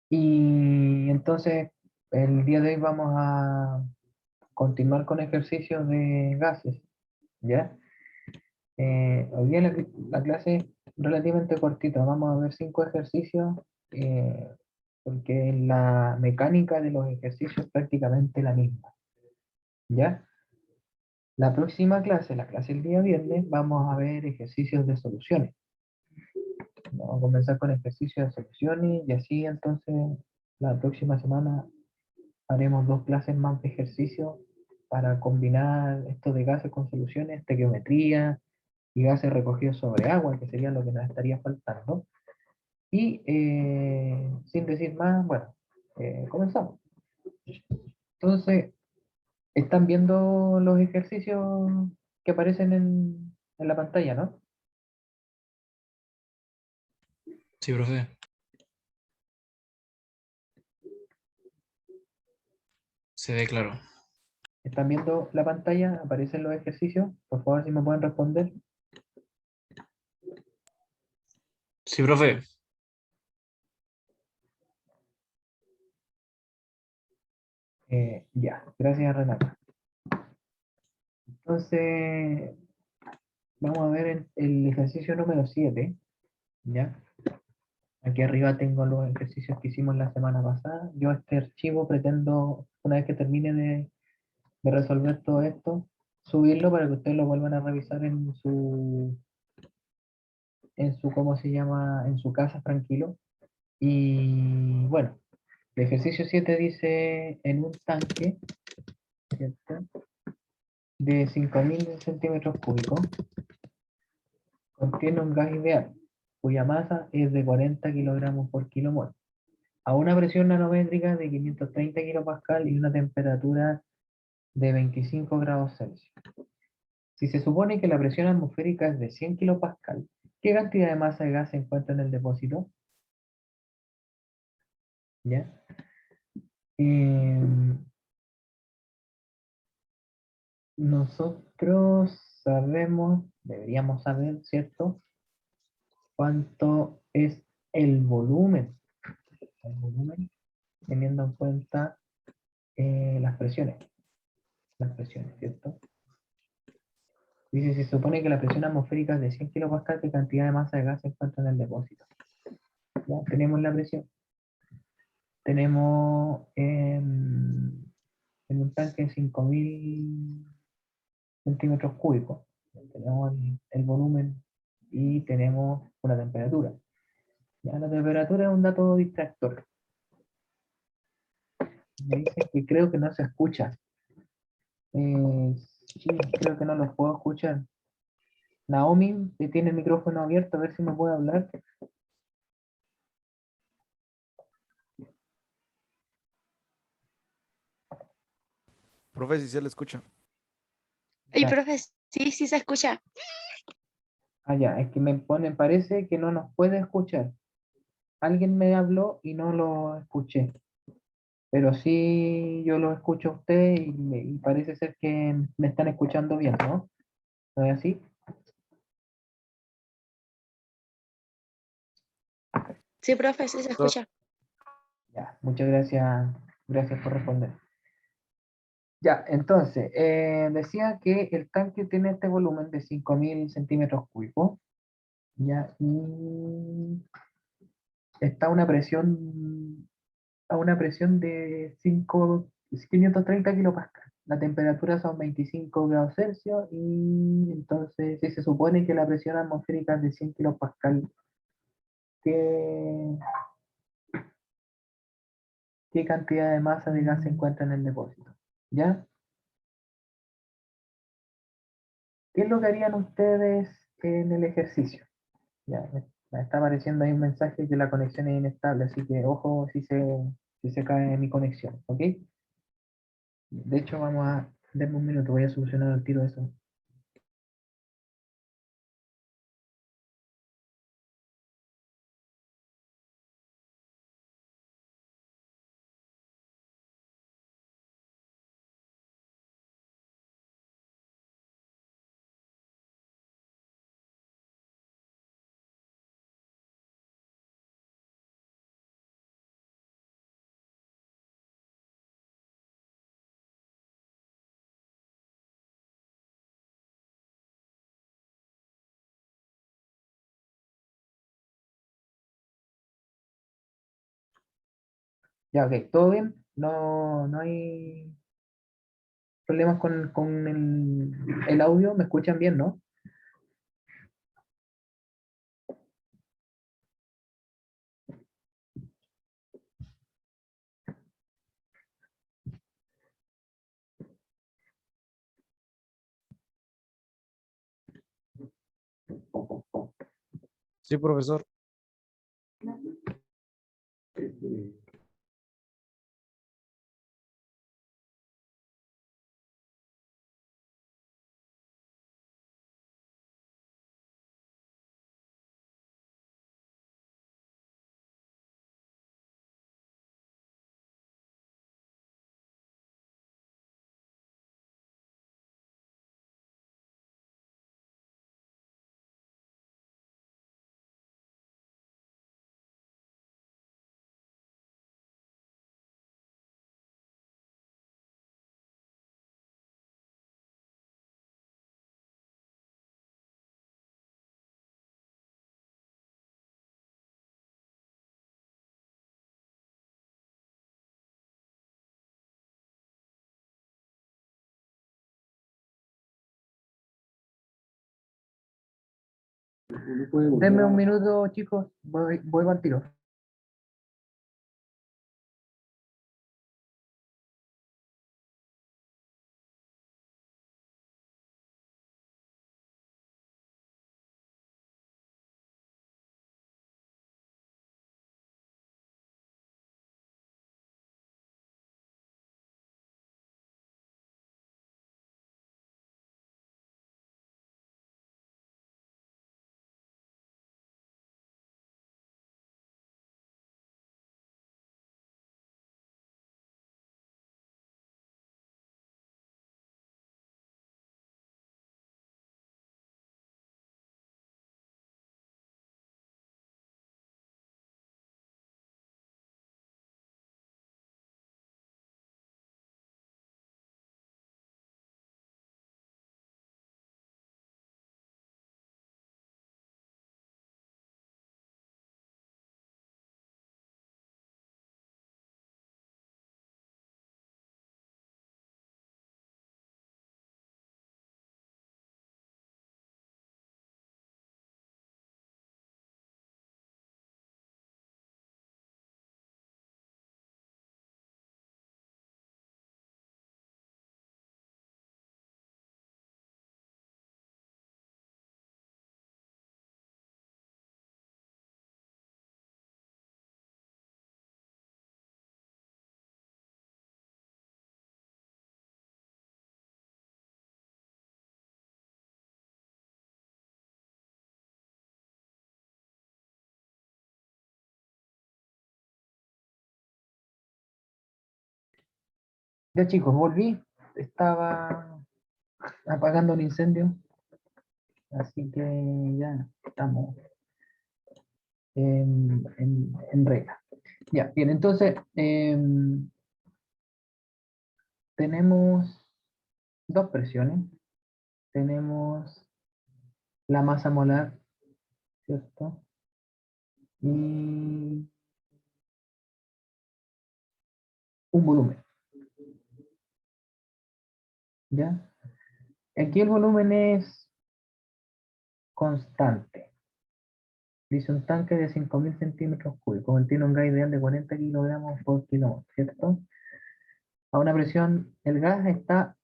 Y entonces el día de hoy vamos a continuar con ejercicios de gases, ¿ya? Hoy día la clase es relativamente cortita, vamos a ver 5 ejercicios, eh, porque la mecánica de los ejercicios es prácticamente la misma, ¿ya? La próxima clase, la clase el día viernes, vamos a ver ejercicios de soluciones. Vamos a comenzar con ejercicios de soluciones y así entonces la próxima semana haremos 2 clases más de ejercicio para combinar esto de gases con soluciones, estequiometría y gases recogidos sobre agua, que sería lo que nos estaría faltando. Y sin decir más, bueno, comenzamos. Entonces, están viendo los ejercicios que aparecen en la pantalla, ¿no? Sí, profe. Se ve claro. ¿Están viendo la pantalla? ¿Aparecen los ejercicios? Por favor, si me pueden responder. Sí, profe. Ya, gracias Renata. Entonces, vamos a ver el ejercicio número 7, ¿ya? Aquí arriba tengo los ejercicios que hicimos la semana pasada. Yo este archivo pretendo, una vez que termine de resolver todo esto, subirlo para que ustedes lo vuelvan a revisar ¿cómo se llama? En su casa, tranquilo. Y bueno, el ejercicio 7 dice en un tanque, ¿cierto? De 5.000 centímetros cúbicos, contiene un gas ideal, cuya masa es de 40 kilogramos por kilomol, a una presión nanométrica de 530 kilopascal y una temperatura de 25 grados Celsius. Si se supone que la presión atmosférica es de 100 kilopascal, ¿qué cantidad de masa de gas se encuentra en el depósito? ¿Ya? Eh, Nosotros sabemos, deberíamos saber, ¿cierto? ¿Cuánto es el volumen? El volumen, teniendo en cuenta las presiones, ¿cierto? Dice, se supone que la presión atmosférica es de 100 kilopascal, ¿qué cantidad de masa de gas se encuentra en el depósito? ¿Ya? Tenemos la presión. Tenemos en un tanque de 5.000 centímetros cúbicos. Tenemos el volumen y tenemos una temperatura. Ya, la temperatura es un dato distractor. Me dice que creo que no se escucha. Sí, creo que no los puedo escuchar. Naomi, que tiene el micrófono abierto, a ver si me puede hablar. Profe, si se le escucha. Y Ya. profe, sí, sí se escucha. Ah, ya, es que me pone, parece que no nos puede escuchar. Alguien me habló y no lo escuché, pero sí yo lo escucho a usted y parece ser que me están escuchando bien, ¿no? ¿No es así? Sí, profe, sí se Solo- escucha. Ya, muchas gracias, gracias por responder. Ya, entonces, decía que el tanque tiene este volumen de 5.000 centímetros cúbicos, ya, y está a una presión de 530 kilopascal. La temperatura son 25 grados Celsius y entonces, si se supone que la presión atmosférica es de 100 kilopascal, ¿qué, qué cantidad de masa de gas se encuentra en el depósito? ¿Ya? ¿Qué es lo que harían ustedes en el ejercicio? Ya, me está apareciendo ahí un mensaje que la conexión es inestable, así que ojo si se cae mi conexión, ¿ok? De hecho, denme un minuto, voy a solucionar el tiro eso. Ya, ok, ¿todo bien? No, no hay problemas con el audio, ¿me escuchan bien, no? Sí, profesor. Denme un minuto, chicos, voy al tiro. Ya, chicos, volví. Estaba apagando un incendio, así que ya estamos en regla. Ya, bien, entonces tenemos dos presiones. Tenemos la masa molar, ¿cierto? Y un volumen, ¿ya? Aquí el volumen es constante. Dice un tanque de 5.000 centímetros cúbicos, contiene un gas ideal de 40 kilogramos por kilómetro, ¿cierto? A una presión, el gas está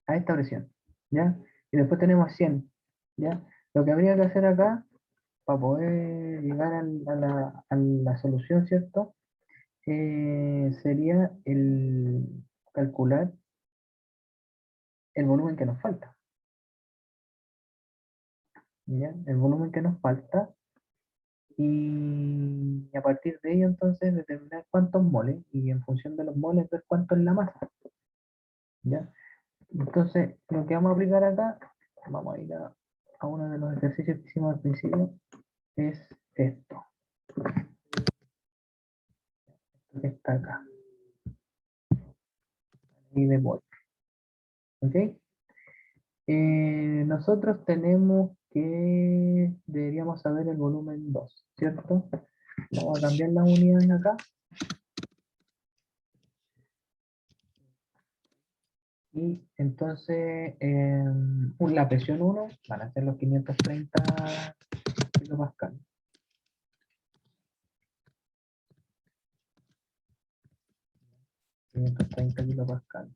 a esta presión, ¿ya? Y después tenemos 100, ¿ya? Lo que habría que hacer acá, para poder llegar a la solución, ¿cierto? Sería calcular el volumen que nos falta, ¿ya? El volumen que nos falta y a partir de ello entonces determinar cuántos moles y en función de los moles ver cuánto es la masa, ¿ya? Entonces lo que vamos a aplicar acá, vamos a ir a uno de los ejercicios que hicimos al principio, es esto, que está acá, y de volt, ¿ok? Nosotros tenemos que deberíamos saber el volumen 2, ¿cierto? Vamos a cambiar las unidades acá. Y entonces, la presión 1 van a ser los 530 kilopascal. kilopascal.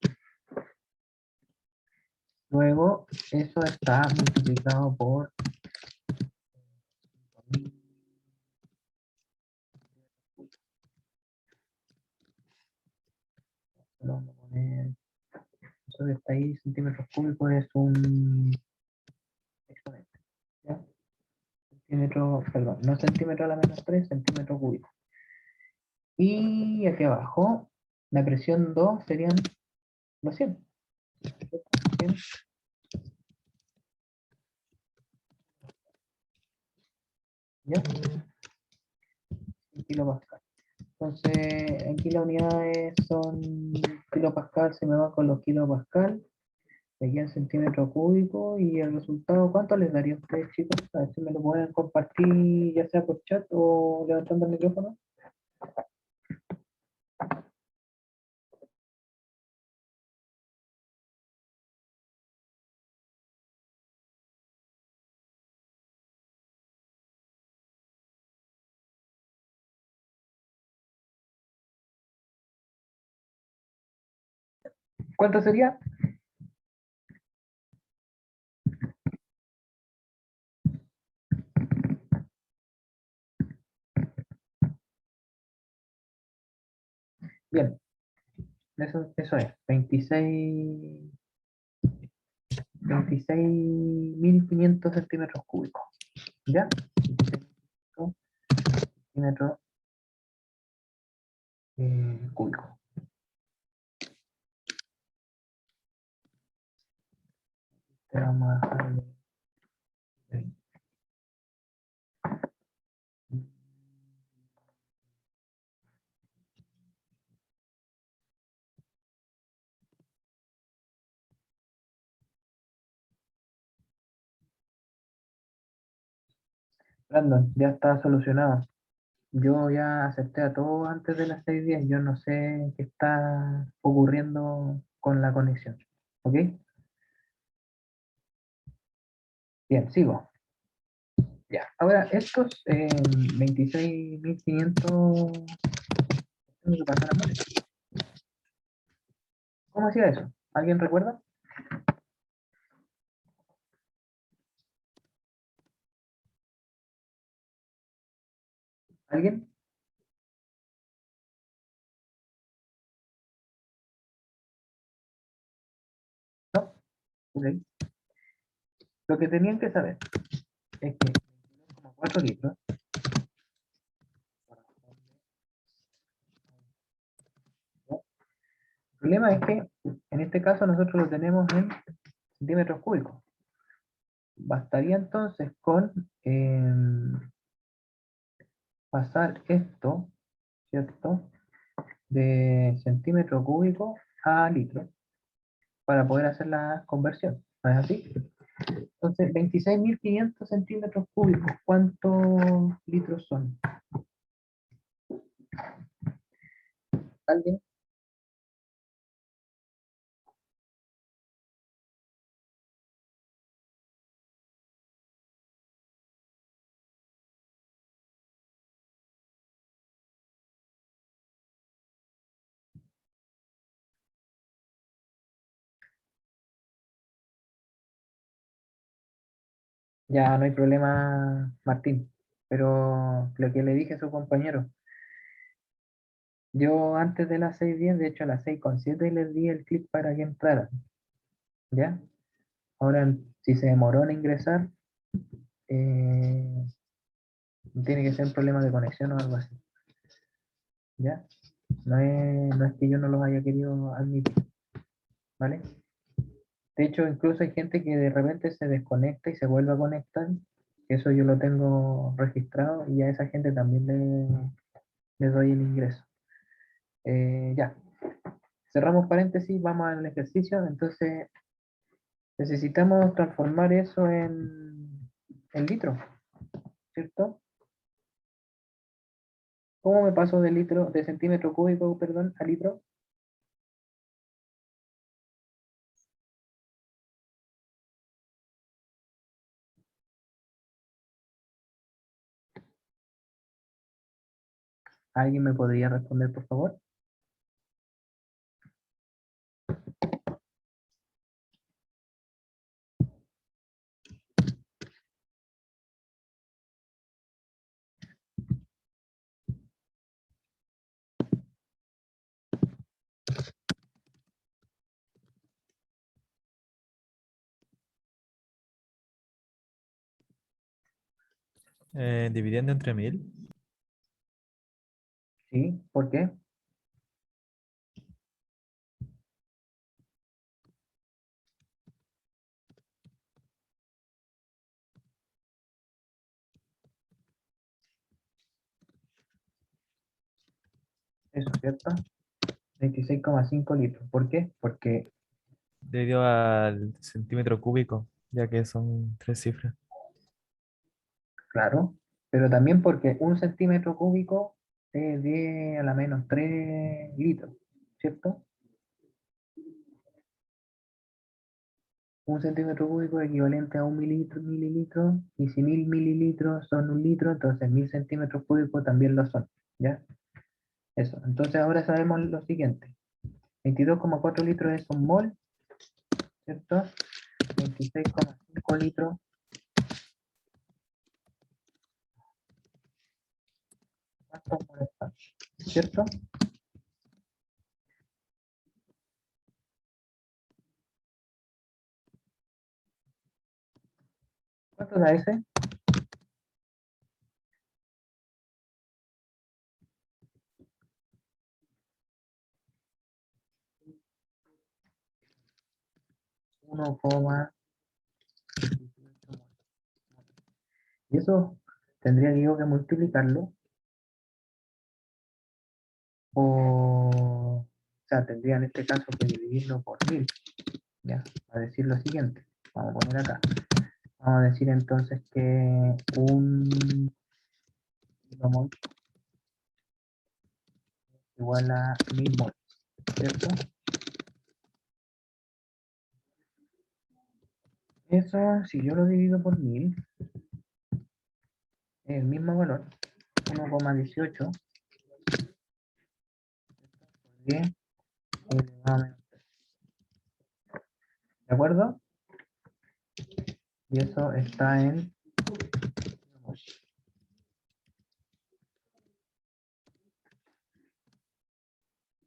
Luego, eso está multiplicado por 5.000. Vamos a poner, eso que está ahí, centímetros cúbicos, es un exponente. ¿Ya? Centímetro, perdón, no centímetro a la menos 3, centímetro cúbico. Y aquí abajo, la presión 2 serían los 100. 100. ¿Ya? 100 kilopascal. Entonces, aquí las unidades son kilopascal, se me va con los kilopascal, aquí en centímetro cúbico, y el resultado, ¿cuánto les daría a ustedes, chicos? A ver si me lo pueden compartir, ya sea por chat o levantando el micrófono. ¿Cuánto sería? Bien, eso es, 26.500 centímetros cúbicos. ¿Ya? 26.500 centímetros cúbicos. Te vamos a dejar el- Brandon, ya está solucionado. Yo ya acepté a todos antes de las 6:10. Yo no sé qué está ocurriendo con la conexión. ¿Ok? Bien, sigo. Ya. Ahora, estos 26.500. Tengo que pasar a moles. ¿Cómo hacía eso? ¿Alguien recuerda? ¿Alguien? ¿No? Ok. Lo que tenían que saber es que 22,4 litros. El problema es que en este caso nosotros lo tenemos en centímetros cúbicos. Bastaría entonces con pasar esto, ¿cierto? De centímetro cúbico a litro para poder hacer la conversión. ¿No es así? Entonces, 26.500 centímetros cúbicos, ¿cuántos litros son? ¿Alguien? Ya no hay problema, Martín, pero lo que le dije a su compañero, yo antes de las 6:10, de hecho a las 6:07 les di el clic para que entraran, ¿ya? Ahora, si se demoró en ingresar, eh, tiene que ser un problema de conexión o algo así, ¿ya? No es que yo no los haya querido admitir, ¿vale? De hecho, incluso hay gente que de repente se desconecta y se vuelve a conectar. Eso yo lo tengo registrado y a esa gente también le doy el ingreso. Ya, cerramos paréntesis, vamos al ejercicio. Entonces, necesitamos transformar eso en litro, ¿cierto? ¿Cómo me paso de litro, de centímetro cúbico, perdón, a litro? ¿Alguien me podría responder, por favor? Dividiendo entre 1000. Sí, ¿por qué? Eso, ¿cierto? 26,5 litros. ¿Por qué? Porque, Dividido al centímetro cúbico, ya que son 3 cifras. claro, pero también porque un centímetro cúbico es de a la menos 3 litros, ¿cierto? Un centímetro cúbico es equivalente a un mililitro, y si 1000 mililitros son un litro, entonces 1000 centímetros cúbicos también lo son, ¿ya? Eso, entonces ahora sabemos lo siguiente. 22,4 litros es un mol, ¿cierto? 26,5 litros, ¿cuántos moles son? ¿Cierto? ¿Cuánto da ese? Uno coma. Y eso tendría que yo que multiplicarlo o sea, tendría en este caso que dividirlo por 1000, ¿ya? A decir lo siguiente, vamos a poner acá. Vamos a decir entonces que un kilomol igual a 1000 mol, ¿cierto? Eso, si yo lo divido por 1000, es el mismo valor, 1,18 por 10 elevado a menos 3. ¿De acuerdo? Y eso está en kilomol.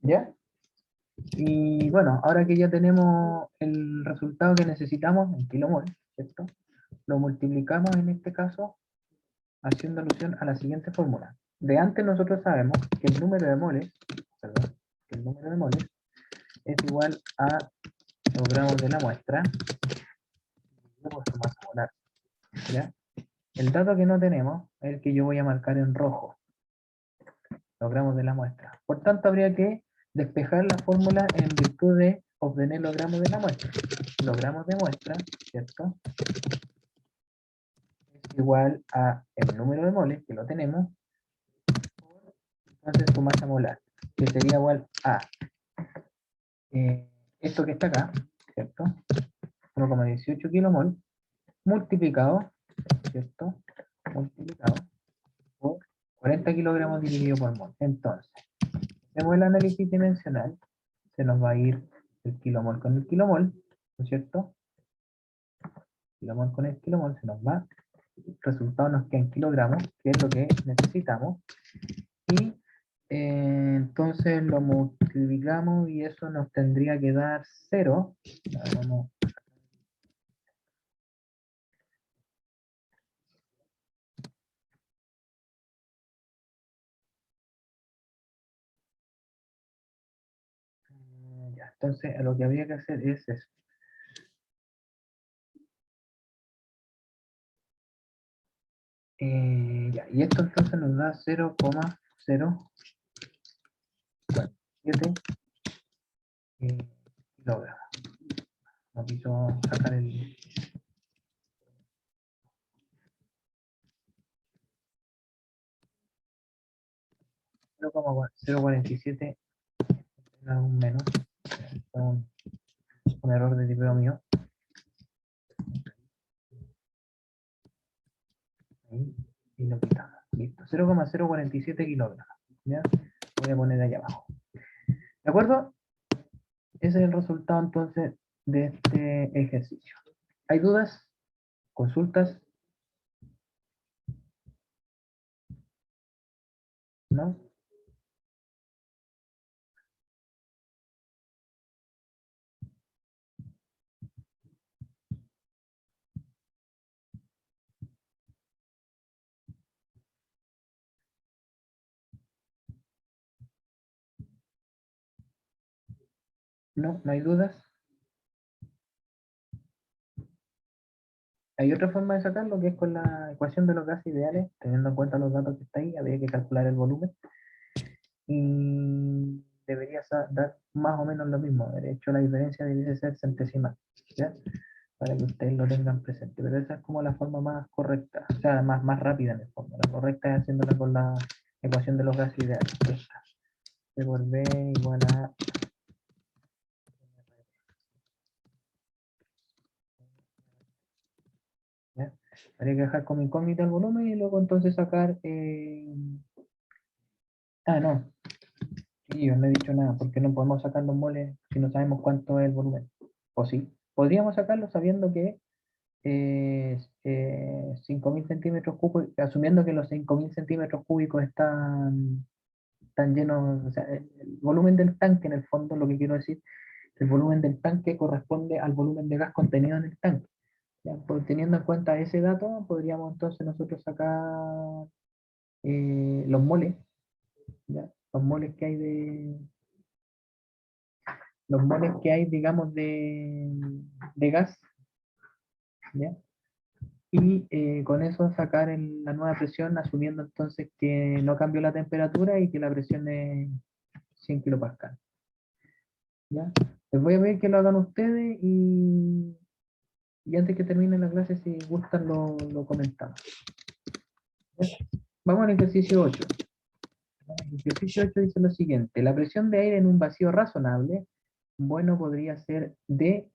¿Ya? Y bueno, ahora que ya tenemos el resultado que necesitamos en kilomol, ¿cierto? Lo multiplicamos en este caso haciendo alusión a la siguiente fórmula. De antes nosotros sabemos que el número de moles, perdón, que el número de moles es igual a los gramos de la muestra por su masa molar, ¿ya? El dato que no tenemos es el que yo voy a marcar en rojo, los gramos de la muestra. Por tanto, habría que despejar la fórmula en virtud de obtener los gramos de la muestra. Los gramos de muestra, ¿cierto? Es igual a el número de moles, que lo tenemos, entonces su masa molar, que sería igual a esto que está acá, ¿cierto? 1,18 kilomol, multiplicado, ¿cierto? Multiplicado por 40 kilogramos dividido por mol. Entonces, hacemos el análisis dimensional, se nos va a ir el kilomol con el kilomol, ¿no es cierto? Kilomol con el kilomol se nos va, el resultado nos queda en kilogramos, que es lo que necesitamos, y entonces lo multiplicamos y eso nos tendría que dar 0. Vamos, ya, entonces lo que habría que hacer es eso. Ya, y esto entonces nos da 0,047 kilogramos. No quiso sacar el... 0,047 era un menos. Un error de tipeo mío. Ahí, y lo quitamos. Listo. 0,047 kilogramos. ¿Ya? Voy a poner ahí abajo. ¿De acuerdo? Ese es el resultado entonces de este ejercicio. ¿Hay dudas? ¿Consultas? ¿No? ¿No? ¿No hay dudas? Hay otra forma de sacarlo, que es con la ecuación de los gases ideales, teniendo en cuenta los datos que está ahí, habría que calcular el volumen. Y debería dar más o menos lo mismo. De hecho, la diferencia debería ser centesimal, ¿ya? Para que ustedes lo tengan presente. Pero esa es como la forma más correcta, o sea, más rápida en el fondo. La correcta es haciéndola con la ecuación de los gases ideales. Esta. C por B igual a... ¿ya? Habría que dejar como incógnita el volumen y luego entonces sacar... Ah, no. Sí, yo no he dicho nada, porque no podemos sacar los moles si no sabemos cuánto es el volumen. ¿O sí? Podríamos sacarlo sabiendo que 5.000 centímetros cúbicos, asumiendo que los 5.000 centímetros cúbicos están llenos, o sea, el volumen del tanque en el fondo, lo que quiero decir, el volumen del tanque corresponde al volumen de gas contenido en el tanque. ¿Ya? Pues, teniendo en cuenta ese dato, podríamos entonces nosotros sacar los moles, ¿ya? Los moles que hay, digamos, de gas, ¿ya? Y con eso sacar la nueva presión, asumiendo entonces que no cambió la temperatura y que la presión es 100 kilopascal. ¿Ya? Les voy a pedir que lo hagan ustedes y antes que termine la clase, si gustan, lo comentamos. ¿Ya? Vamos al ejercicio 8. El ejercicio 8 dice lo siguiente: la presión de aire en un vacío razonable, bueno, podría ser de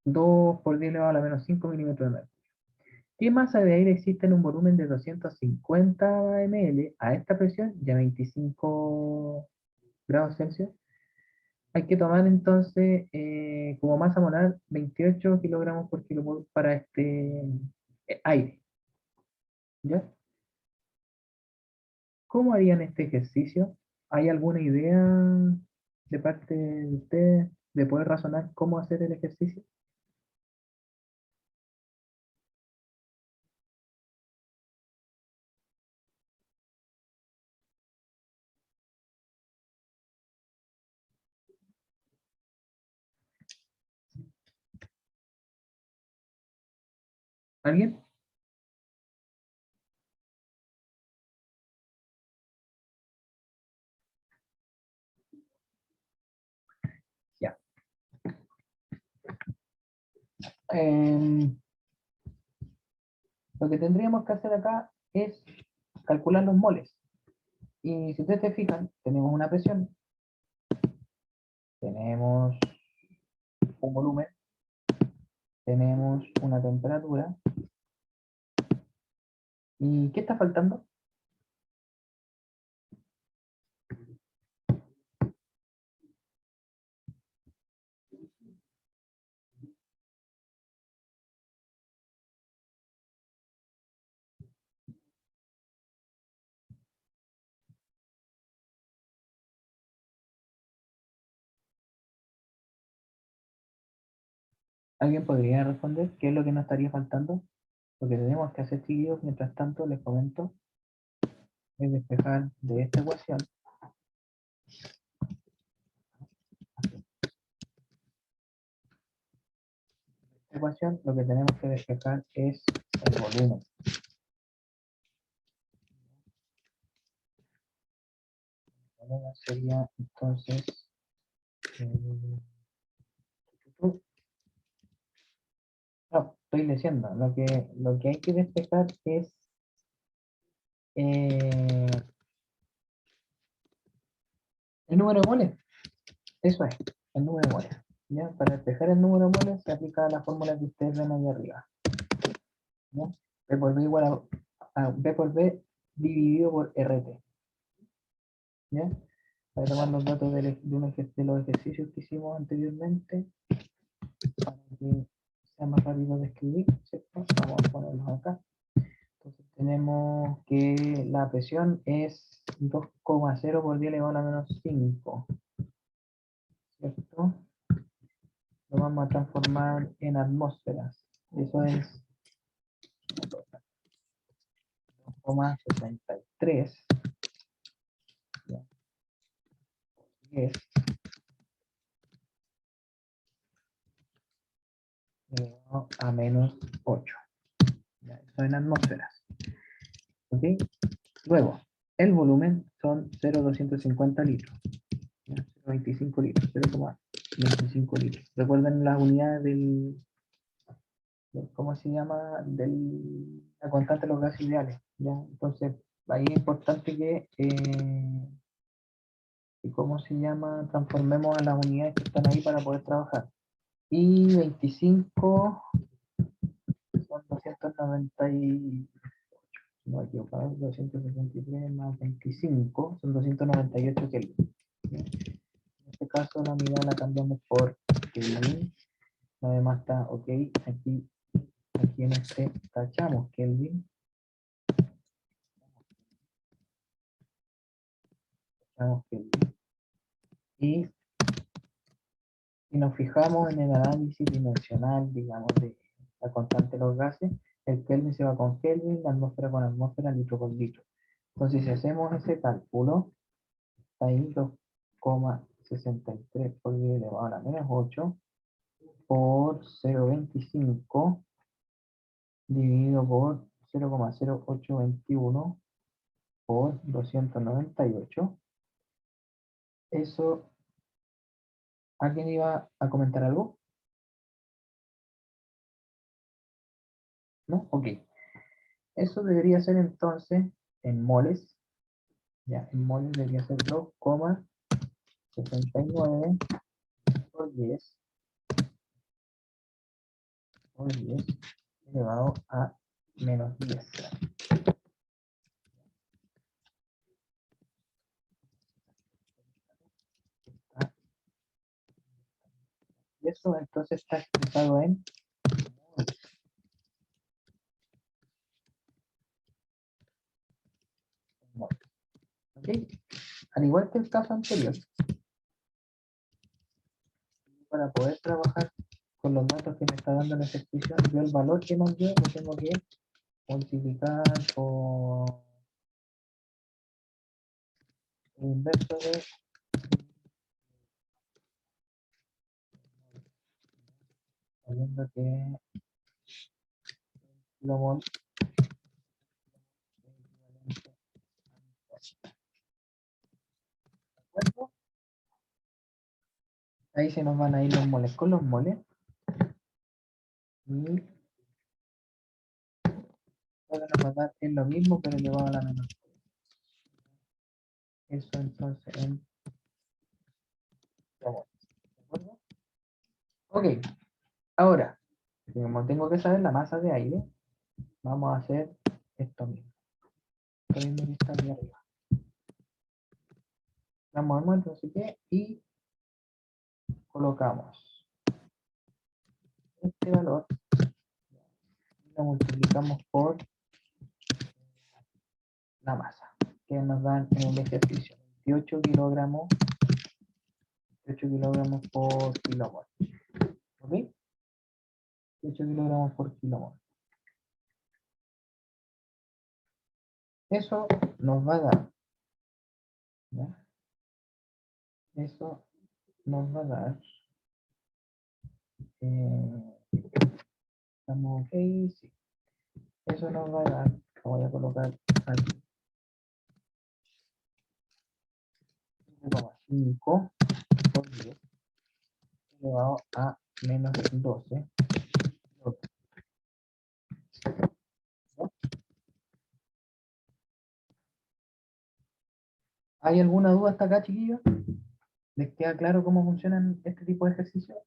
2 por 10 elevado a la menos 5 milímetros de mercurio. ¿Qué masa de aire existe en un volumen de 250 ml a esta presión, ya 25 grados Celsius? Hay que tomar entonces como masa molar 28 kilogramos por kilomol para este aire. ¿Ya? ¿Cómo harían este ejercicio? ¿Hay alguna idea de parte de ustedes de poder razonar cómo hacer el ejercicio? ¿Alguien? Ya. Lo que tendríamos que hacer acá es calcular los moles. Y si ustedes se fijan, tenemos una presión, tenemos un volumen, tenemos una temperatura. ¿Y qué está faltando? ¿Alguien podría responder qué es lo que nos estaría faltando? Lo que tenemos que hacer, chiquillos, mientras tanto, les comento, es despejar de esta ecuación. Esta ecuación, lo que tenemos que despejar es el volumen. El volumen sería, entonces, no, estoy leyendo. Lo que hay que despejar es El número de moles, eso es, el número de moles. ¿Ya? Para despejar el número de moles se aplica la fórmula que ustedes ven ahí arriba. ¿Ya? B por B igual a B por B dividido por RT. ¿Ya? Para tomar los datos de los ejercicios que hicimos anteriormente, para que sea más rápido de escribir, ¿cierto? Vamos a ponerlos acá. Entonces tenemos que la presión es 2,0 por 10 elevado a la menos 5, ¿cierto? Lo vamos a transformar en atmósferas. Eso es 2,63. Ya, 10 elevado a menos 8. Ya, eso en atmósferas. ¿Ok? Luego, el volumen son 0,250 litros. ¿Ya? 0,25 litros, 0,25 litros. Recuerden las unidades ¿cómo se llama? La constante de los gases ideales. ¿Ya? Entonces, ahí es importante que ¿cómo se llama? Transformemos a las unidades que están ahí para poder trabajar. Y 25 son 290 y... No, equivocado, 263 más 25 son 298 Kelvin. ¿Ya? En este caso la unidad la cambiamos por Kelvin. Además está, ok, aquí en este tachamos Kelvin. Tachamos Kelvin. Y si nos fijamos en el análisis dimensional, digamos, de la constante de los gases, el Kelvin se va con Kelvin, la atmósfera con atmósfera, litro con litro. Entonces, si hacemos ese cálculo, está ahí 2,63 por 10 elevado a la menos 8 por 0,25 dividido por 0,0821 por 298. Eso, ¿alguien iba a comentar algo? ¿No? Ok. Eso debería ser entonces en moles. Ya, en moles debería ser 2,79 por 10 por 10 elevado a menos 10. Y eso entonces está expresado en moles. ¿Ok? Al igual que el caso anterior, para poder trabajar con los datos que me está dando la ejecución, yo el valor que nos dio lo tengo que multiplicar por el inverso de sabiendo que kilomol es equivalente a 1. ¿De acuerdo? Ahí se nos van a ir los moles con los moles. Y ahora nos va a dar es lo mismo, pero elevado a la menos. Eso entonces en kilomol. ¿De acuerdo? Ok, ahora, como tengo que saber la masa de aire, vamos a hacer esto mismo. Esto mismo que está aquí arriba. Damos al no sé qué, y colocamos este valor y lo multiplicamos por la masa, que nos dan en el ejercicio 28 kilogramos, 28 kilogramos por kilomol. ¿Ok? 28 kilogramos por kilomol. Eso nos va a dar, ¿ya? Eso nos va a dar, estamos ok, sí. Eso nos va a dar, lo voy a colocar aquí, 5 por 10 elevado a menos 12. ¿Hay alguna duda hasta acá, chiquillos? ¿Les queda claro cómo funcionan este tipo de ejercicios?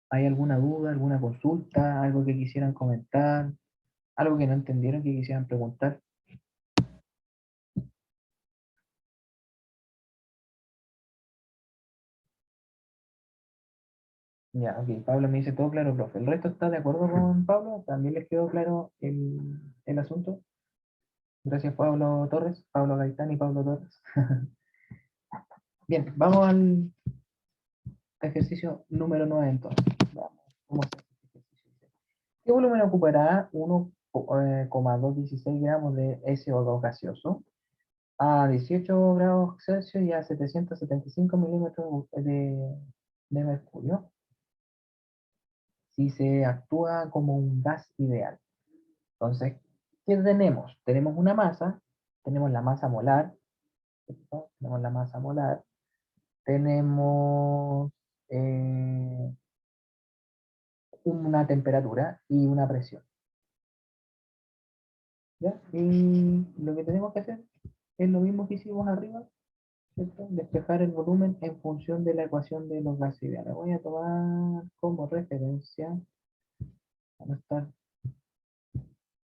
¿Hay alguna duda, alguna consulta, algo que quisieran comentar, algo que no entendieron que quisieran preguntar? Ya, ok. Pablo me dice todo claro, profe. ¿El resto está de acuerdo con Pablo? ¿También les quedó claro el asunto? Gracias, Pablo Torres, Pablo Gaitán y Pablo Torres. Bien, vamos al ejercicio número 9 entonces. Vamos, ¿cómo se hace este ejercicio? ¿Qué volumen ocupará 1,216 gramos de SO2 gaseoso a 18 grados Celsius y a 775 milímetros de mercurio si se actúa como un gas ideal? Entonces, ¿qué tenemos? Tenemos una masa, tenemos la masa molar, ¿cierto? Tenemos la masa molar, tenemos una temperatura y una presión, ¿ya? Y lo que tenemos que hacer es lo mismo que hicimos arriba, ¿cierto? Despejar el volumen en función de la ecuación de los gases ideales. Voy a tomar como referencia, para no estar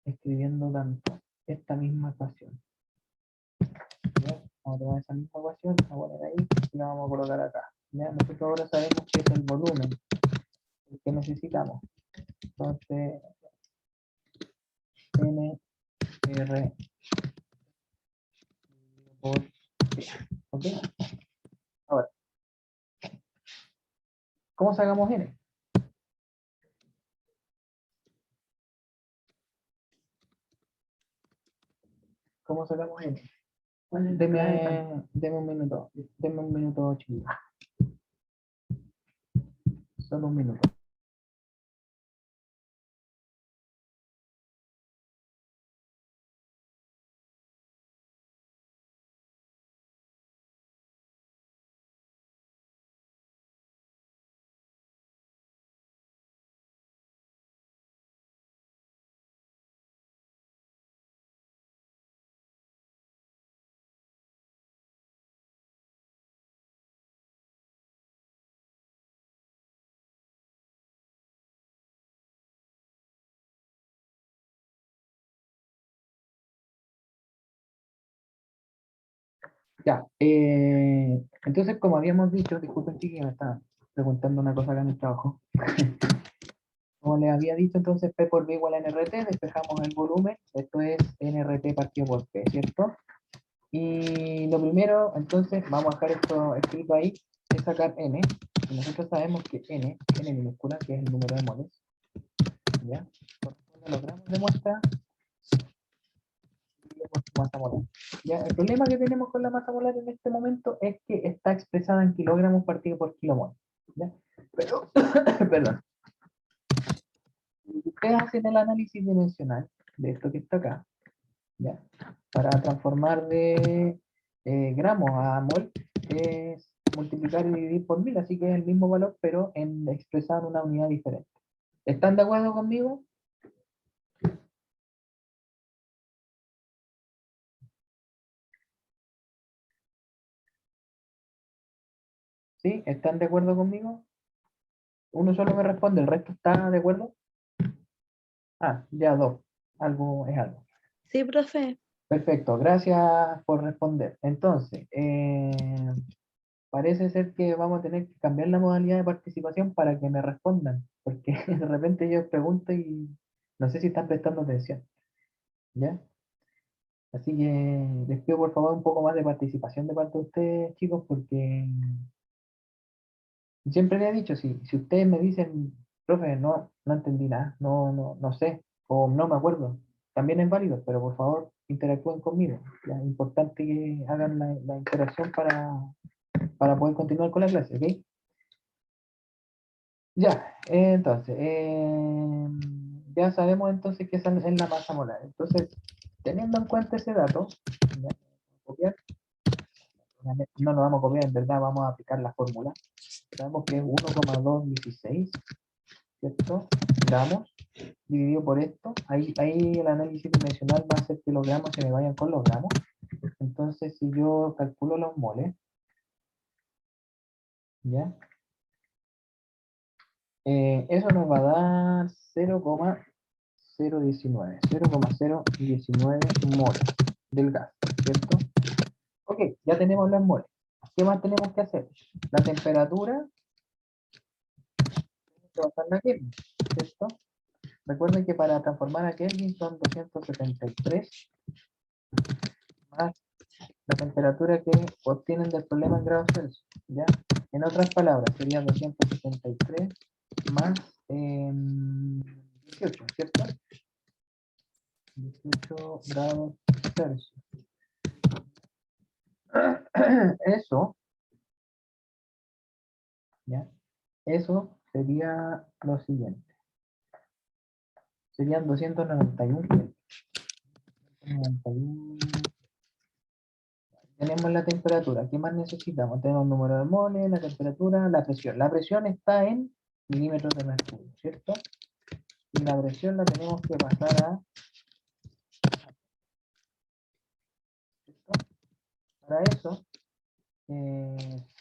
escribiendo tanto, esta misma ecuación. ¿Ya? Vamos a tomar esa misma ecuación, vamos a poner ahí y la vamos a colocar acá. ¿Ya? Nosotros ahora sabemos que es el volumen el que necesitamos. Entonces, N, R, por T. ¿Ok? Ahora, ¿cómo sacamos N? ¿Cómo sacamos N? Deme un minuto, chiquillos. Solo un minuto. Ya, entonces como habíamos dicho, disculpen chiquillos, me estaba preguntando una cosa acá en el trabajo. Como les había dicho, entonces P por B igual a NRT, despejamos el volumen, esto es NRT partido por P, ¿cierto? Y lo primero, entonces, vamos a dejar esto escrito ahí, es sacar N, y nosotros sabemos que N minúscula, que es el número de moles, ¿ya? Corresponde a los gramos de muestra, dividido por su masa molar. ¿Ya? El problema que tenemos con la masa molar en este momento es que está expresada en kilogramos partido por kilomol, ¿ya? Pero, perdón. Si ustedes hacen el análisis dimensional de esto que está acá, ¿ya? Para transformar de gramos a mol, es multiplicar y dividir por 1000, así que es el mismo valor, pero expresado en una unidad diferente. ¿Están de acuerdo conmigo? ¿Sí? ¿Están de acuerdo conmigo? Uno solo me responde, ¿el resto está de acuerdo? Ah, ya dos. Algo es algo. Sí, profe. Perfecto, gracias por responder. Entonces, parece ser que vamos a tener que cambiar la modalidad de participación para que me respondan, porque de repente yo pregunto y no sé si están prestando atención, ¿ya? Así que les pido por favor un poco más de participación de parte de ustedes, chicos, porque siempre les he dicho, si ustedes me dicen, profe, no entendí nada, no sé, o no me acuerdo, también es válido, pero por favor interactúen conmigo. Ya, es importante que hagan la interacción para poder continuar con la clase, ¿ok? Ya, entonces, ya sabemos entonces que esa es la masa molar. Entonces, teniendo en cuenta ese dato, ya, copiar, no lo vamos a copiar, en verdad vamos a aplicar la fórmula. Sabemos que es 1,216, ¿cierto? Gramos dividido por esto, ahí el análisis dimensional va a hacer que los gramos se me vayan con los gramos. Entonces, si yo calculo los moles, ¿ya? Eso nos va a dar 0,019 moles del gas, ¿cierto? Ok, ya tenemos los moles. ¿Qué más tenemos que hacer? La temperatura, tenemos que basarla en Kelvin, ¿cierto? Recuerden que para transformar a Kelvin son 273 más la temperatura que obtienen del problema en grados Celsius, ¿ya? En otras palabras, sería 273 más 18, ¿cierto? 18 grados Celsius. Eso, ¿ya? Eso sería lo siguiente. Serían 291 Kelvin. 291. Tenemos la temperatura. ¿Qué más necesitamos? Tenemos el número de moles, la temperatura, la presión. La presión está en milímetros de mercurio, ¿cierto? Y la presión la tenemos que pasar a... ¿cierto? Para eso,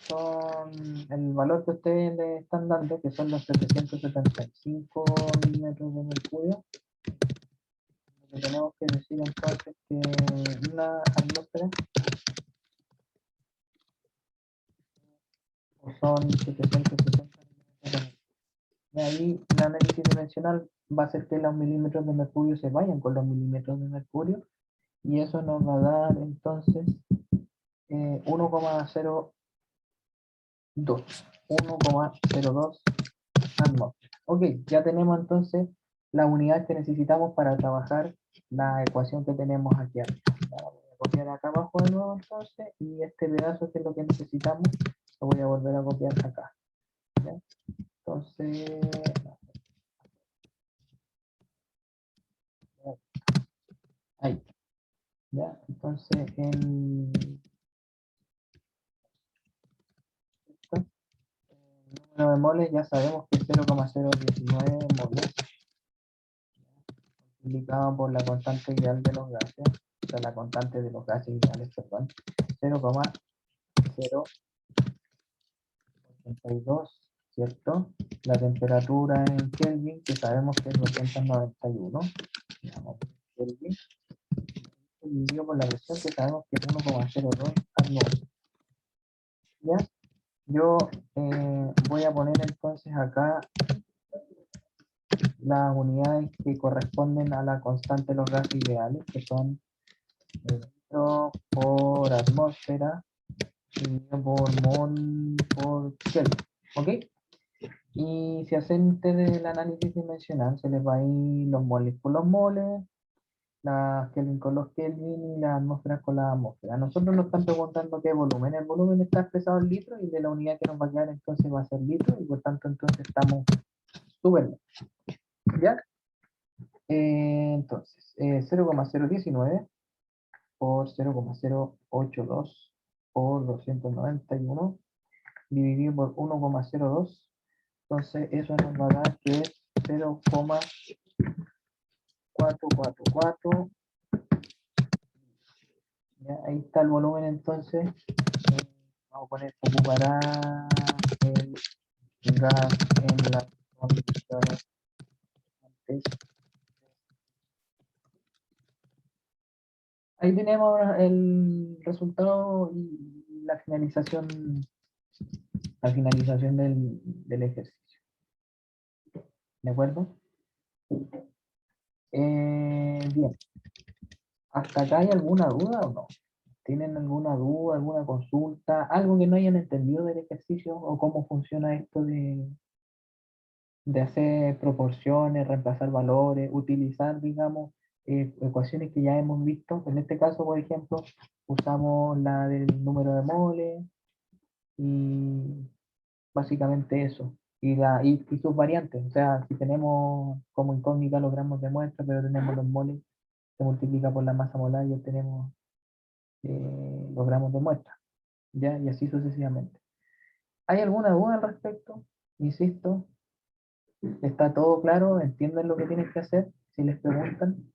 son el valor que ustedes le están dando, que son los 775 milímetros de mercurio. Lo que tenemos que decir entonces que una atmósfera son 760 milímetros de mercurio. Y ahí el análisis dimensional va a hacer que los milímetros de mercurio se vayan con los milímetros de mercurio, y eso nos va a dar entonces 1,02 atmósferas. Ok, ya tenemos entonces la unidad que necesitamos para trabajar la ecuación que tenemos aquí arriba. Ya la voy a copiar acá abajo de nuevo entonces, y este pedazo que es lo que necesitamos lo voy a volver a copiar acá. ¿Ya? Entonces, ahí. ¿Ya? Entonces, el número de moles ya sabemos que es 0,019 moles, multiplicado por la constante ideal de los gases, o sea, la constante de los gases ideales, perdón, 0,082, ¿cierto? La temperatura en Kelvin, que sabemos que es 291, digamos, Kelvin, dividido por la presión, que sabemos que es 1,02 atmósferas. ¿Ya? Yo voy a poner entonces acá las unidades que corresponden a la constante de los gases ideales, que son litro por atmósfera dividido por mol por Kelvin, ¿ok? Y si hacen ustedes el análisis dimensional, se les va a ir los moles por los moles, las Kelvin con los Kelvin y las atmósferas con las atmósferas. A nosotros nos están preguntando qué volumen. El volumen está expresado en litros, y de la unidad que nos va a quedar entonces va a ser litro, y por tanto entonces estamos súper bien. ¿Ya? Entonces, 0,019 por 0,082 por 291 dividido por 1,02. Entonces eso nos va a dar que es 0,444. ¿Ya? Ahí está el volumen entonces. Vamos a poner, ocupará el gas en las condiciones antes. Ahí tenemos el resultado y la finalización del ejercicio. ¿De acuerdo? Bien. ¿Hasta acá hay alguna duda o no? ¿Tienen alguna duda, alguna consulta, algo que no hayan entendido del ejercicio, o cómo funciona esto de hacer proporciones, reemplazar valores, utilizar, digamos, ecuaciones que ya hemos visto? En este caso, por ejemplo, usamos la del número de moles y básicamente eso. Y sus variantes, o sea, si tenemos como incógnita los gramos de muestra, pero tenemos los moles, se multiplica por la masa molar y obtenemos los gramos de muestra, ¿ya? Y así sucesivamente. ¿Hay alguna duda al respecto? Insisto, ¿Está todo claro? ¿Entienden lo que tienen que hacer? Si les preguntan.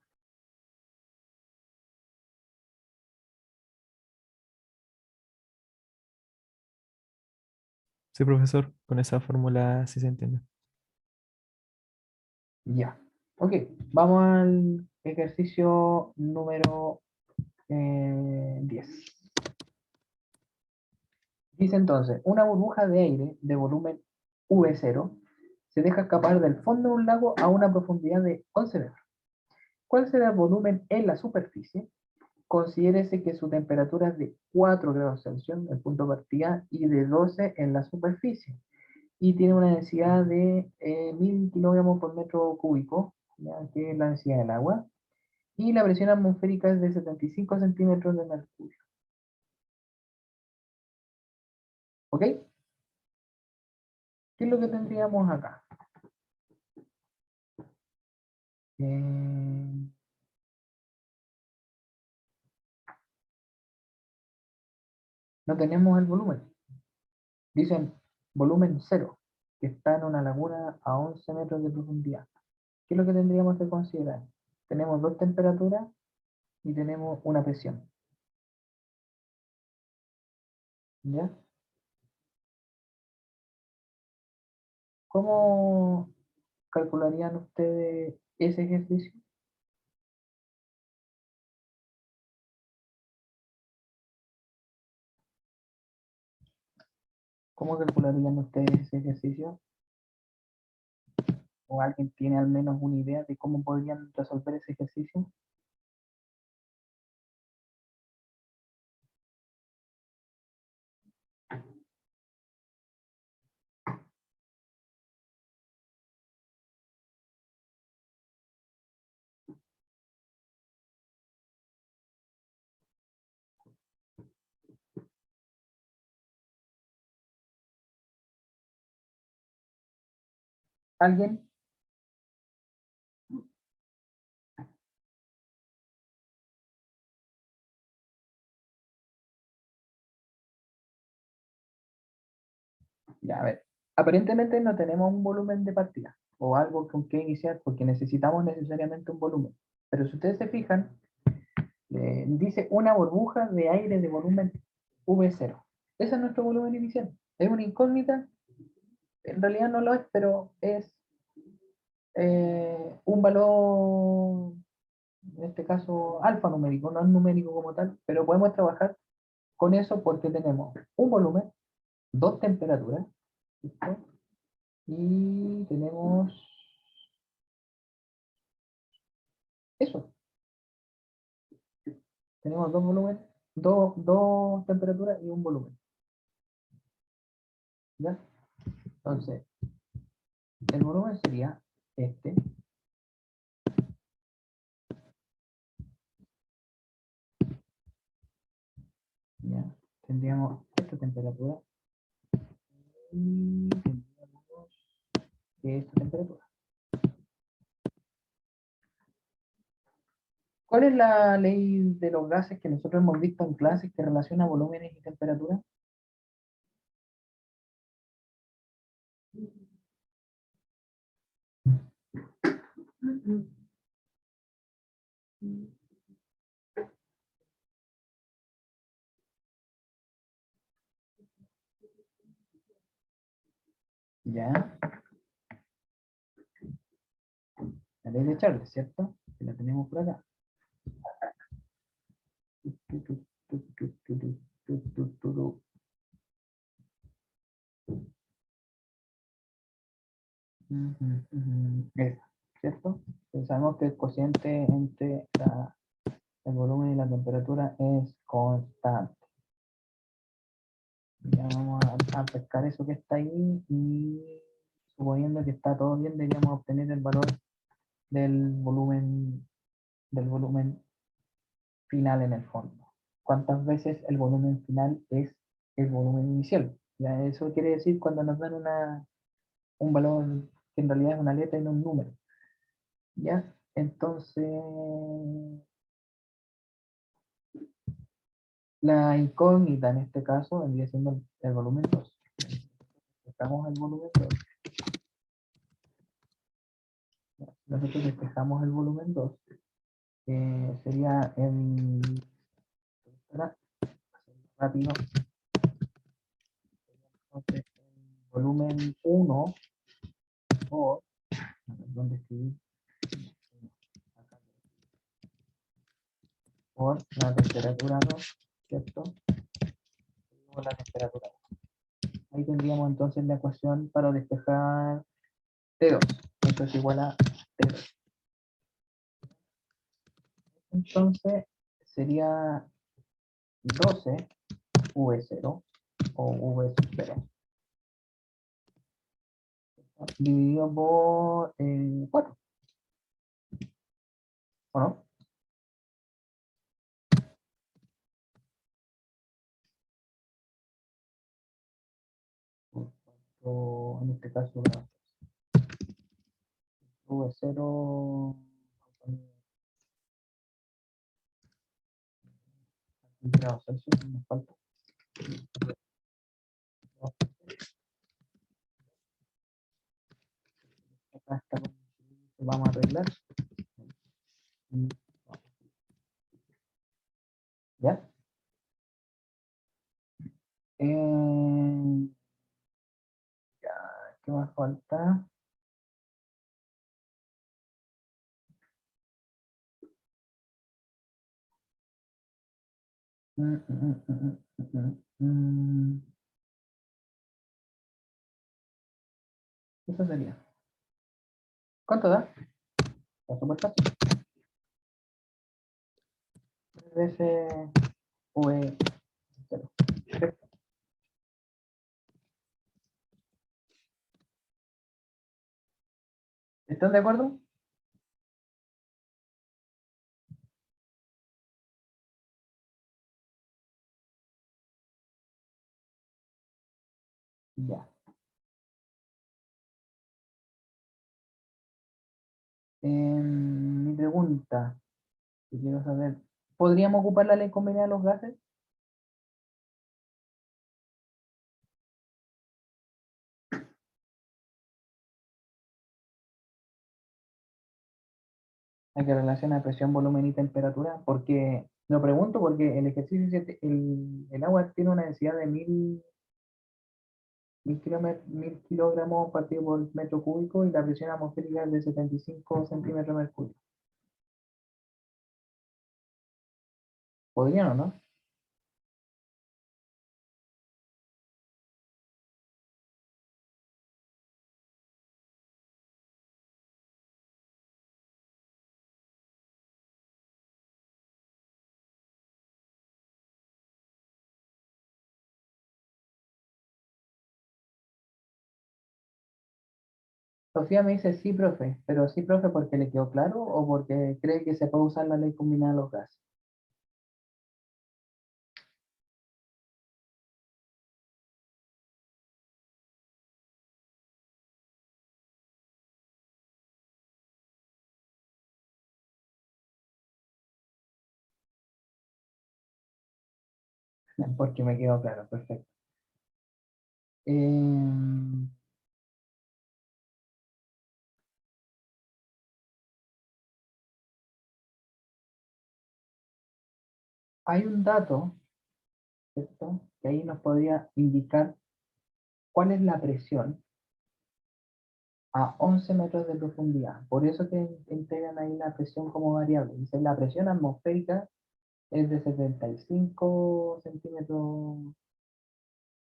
Sí, profesor, con esa fórmula sí se entiende. Ya. Ok, vamos al ejercicio número 10. Dice entonces, una burbuja de aire de volumen V0 se deja escapar del fondo de un lago a una profundidad de 11 metros. ¿Cuál será el volumen en la superficie? Considérese que su temperatura es de 4 grados Celsius, el punto de partida, y de 12 en la superficie. Y tiene una densidad de 1000 kilogramos por metro cúbico, ¿ya? Que es la densidad del agua. Y la presión atmosférica es de 75 centímetros de mercurio. ¿Ok? ¿Qué es lo que tendríamos acá? Eh, no tenemos el volumen. Dicen volumen cero, que está en una laguna a 11 metros de profundidad. ¿Qué es lo que tendríamos que considerar? Tenemos dos temperaturas y tenemos una presión. ¿Ya? ¿Cómo calcularían ustedes ese ejercicio? ¿Cómo calcularían ustedes ese ejercicio? ¿O alguien tiene al menos una idea de cómo podrían resolver ese ejercicio? ¿Alguien? Ya, a ver. Aparentemente no tenemos un volumen de partida o algo con que iniciar porque necesitamos necesariamente un volumen. Pero si ustedes se fijan, dice una burbuja de aire de volumen V0. Ese es nuestro volumen inicial. Es una incógnita, en realidad no lo es, pero es un valor, en este caso alfanumérico, no es numérico como tal, pero podemos trabajar con eso porque tenemos un volumen, dos temperaturas, ¿listo? Y tenemos eso, tenemos dos volúmenes, dos temperaturas y un volumen, ¿ya? Entonces, el volumen sería este, ¿ya? Tendríamos esta temperatura y tendríamos esta temperatura. ¿Cuál es la ley de los gases que nosotros hemos visto en clases que relaciona volúmenes y temperatura? Ya, la ley de Charles, ¿cierto? Que la tenemos por acá. Esa, ¿cierto? Entonces sabemos que el cociente entre el volumen y la temperatura es constante. Ya vamos a pescar eso que está ahí y suponiendo que está todo bien, deberíamos obtener el valor del volumen final en el fondo. ¿Cuántas veces el volumen final es el volumen inicial? Ya eso quiere decir cuando nos dan un valor que en realidad es una letra y no un número. ¿Ya? Entonces, la incógnita en este caso vendría siendo el volumen 2. Estamos en el volumen 2. nosotros despejamos el volumen 2, sería en rápido, entonces el volumen 1 por, ¿dónde escribí? Acá. Por la temperatura 2, ¿cierto? Por la temperatura 1. Ahí tendríamos entonces la ecuación para despejar T2. Esto es igual a T2. Entonces sería 12 V0 o V0 dividido por 4, ¿o no? O en este caso V0 grados Celsius, nos falta. Acá está, vamos a arreglar. ¿Ya? Ya, ¿qué más falta? Mm, mm, mm, mm, mm. Eso sería. ¿Cuánto da? Está súper fácil. 3 veces V0. Perfecto. ¿Están de acuerdo? Ya. Mi pregunta, que quiero saber, ¿podríamos ocupar la ley combinada de los gases? Hay que relacionar presión, volumen y temperatura, porque, lo pregunto porque el ejercicio, el agua tiene una densidad de 1000 kilogramos partido por metro cúbico y la presión atmosférica es de 75 centímetros de mercurio. ¿Podrían o no? Sofía me dice sí, profe, pero sí, profe, porque le quedó claro o porque cree que se puede usar la ley combinada de los gases. Porque me quedó claro, perfecto. Em, Hay un dato, ¿cierto? Que ahí nos podría indicar cuál es la presión a 11 metros de profundidad. Por eso que integran ahí la presión como variable. Dice, la presión atmosférica es de 75 centímetros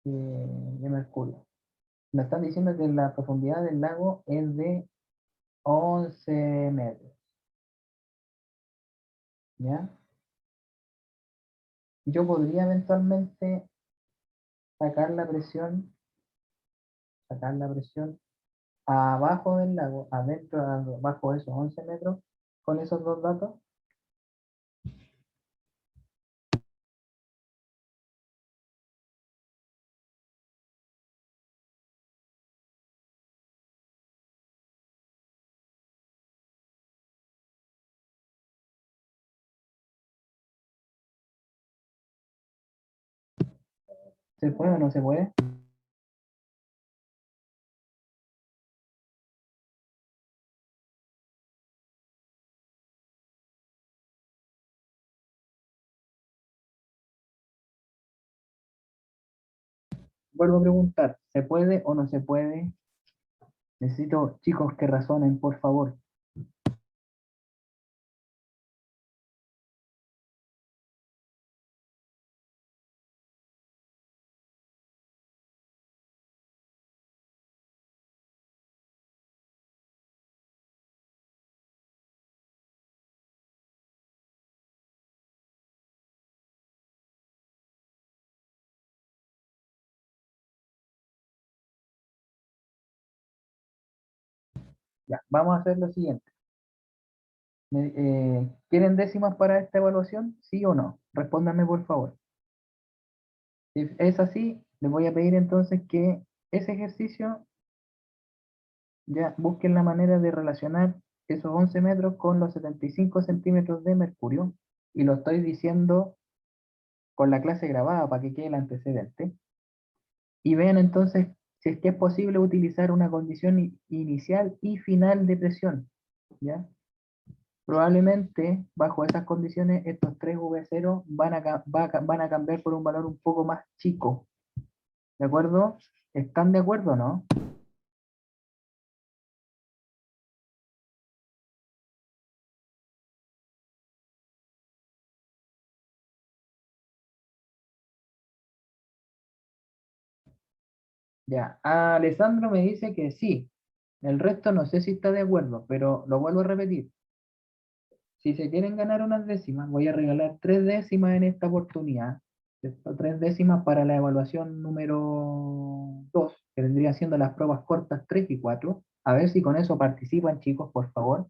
de mercurio. Me están diciendo que la profundidad del lago es de 11 metros. ¿Ya? Yo podría eventualmente sacar la presión, abajo del lago, adentro, abajo de esos 11 metros, con esos dos datos. ¿Se puede o no se puede? vuelvo a preguntar, ¿se puede o no se puede? Necesito chicos que razonen, por favor. Ya, vamos a hacer lo siguiente. ¿Quieren décimas para esta evaluación? ¿Sí o no? Respóndanme, por favor. Si es así, les voy a pedir entonces que ese ejercicio ya busquen la manera de relacionar esos 11 metros con los 75 centímetros de mercurio. Y lo estoy diciendo con la clase grabada para que quede el antecedente. Y vean entonces si es que es posible utilizar una condición inicial y final de presión. ¿Ya? Probablemente, bajo esas condiciones, estos 3 V0 van a cambiar por un valor un poco más chico. ¿De acuerdo? ¿Están de acuerdo o no? Ya. Alessandro me dice que sí. El resto no sé si está de acuerdo, pero lo vuelvo a repetir. Si se quieren ganar unas décimas, voy a regalar 3 décimas en esta oportunidad. ¿Cierto? 3 décimas para la evaluación número 2, que vendrían siendo las pruebas cortas 3 y 4. A ver si con eso participan, chicos, por favor.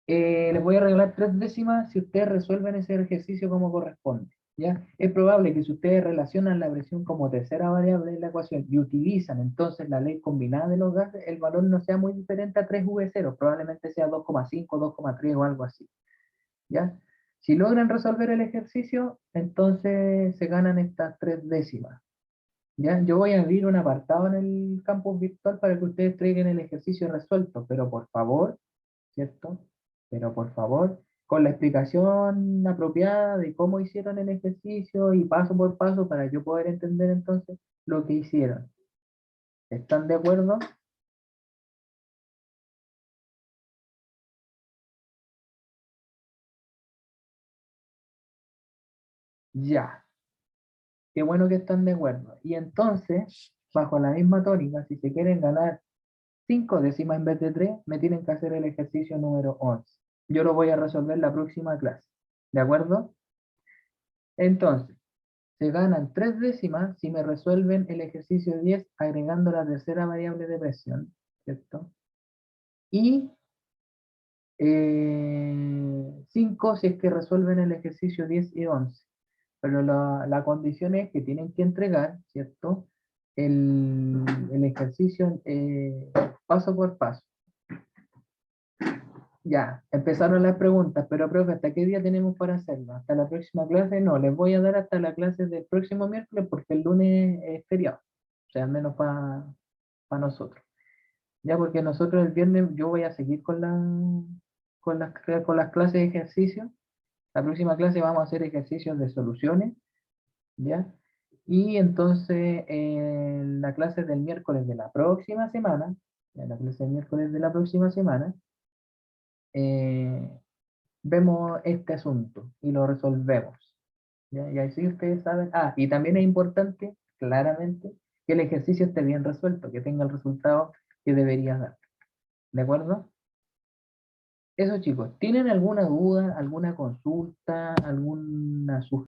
Les voy a regalar 3 décimas si ustedes resuelven ese ejercicio como corresponde. ¿Ya? Es probable que si ustedes relacionan la presión como tercera variable de la ecuación y utilizan entonces la ley combinada de los gases, el valor no sea muy diferente a 3V0, probablemente sea 2,5, 2,3 o algo así. ¿Ya? Si logran resolver el ejercicio, entonces se ganan estas 3 décimas. ¿Ya? Yo voy a abrir un apartado en el campus virtual para que ustedes traigan el ejercicio resuelto, pero por favor, ¿cierto? Pero por favor, con la explicación apropiada de cómo hicieron el ejercicio y paso por paso para yo poder entender entonces lo que hicieron. ¿Están de acuerdo? Ya. Qué bueno que están de acuerdo. Y entonces, bajo la misma tónica, si se quieren ganar 5 décimas en vez de 3, me tienen que hacer el ejercicio número 11. Yo lo voy a resolver la próxima clase. ¿De acuerdo? Entonces, se ganan 3 décimas si me resuelven el ejercicio 10 agregando la tercera variable de presión, ¿cierto? Y 5 si es que resuelven el ejercicio 10 y 11. Pero la condición es que tienen que entregar, ¿cierto? El ejercicio paso por paso. Ya, empezaron las preguntas, pero profe, ¿hasta qué día tenemos para hacerlo? ¿Hasta la próxima clase? No, les voy a dar hasta la clase del próximo miércoles porque el lunes es feriado. O sea, al menos para nosotros. Ya, porque nosotros el viernes yo voy a seguir con las clases de ejercicio. La próxima clase vamos a hacer ejercicios de soluciones, ¿ya? Y entonces en la clase del miércoles de la próxima semana, en la clase del miércoles de la próxima semana, eh, vemos este asunto y lo resolvemos. ¿Ya? Y así ustedes saben. Y también es importante, claramente, que el ejercicio esté bien resuelto, que tenga el resultado que debería dar. ¿De acuerdo? Eso, chicos. ¿Tienen alguna duda, alguna consulta, alguna sugerencia?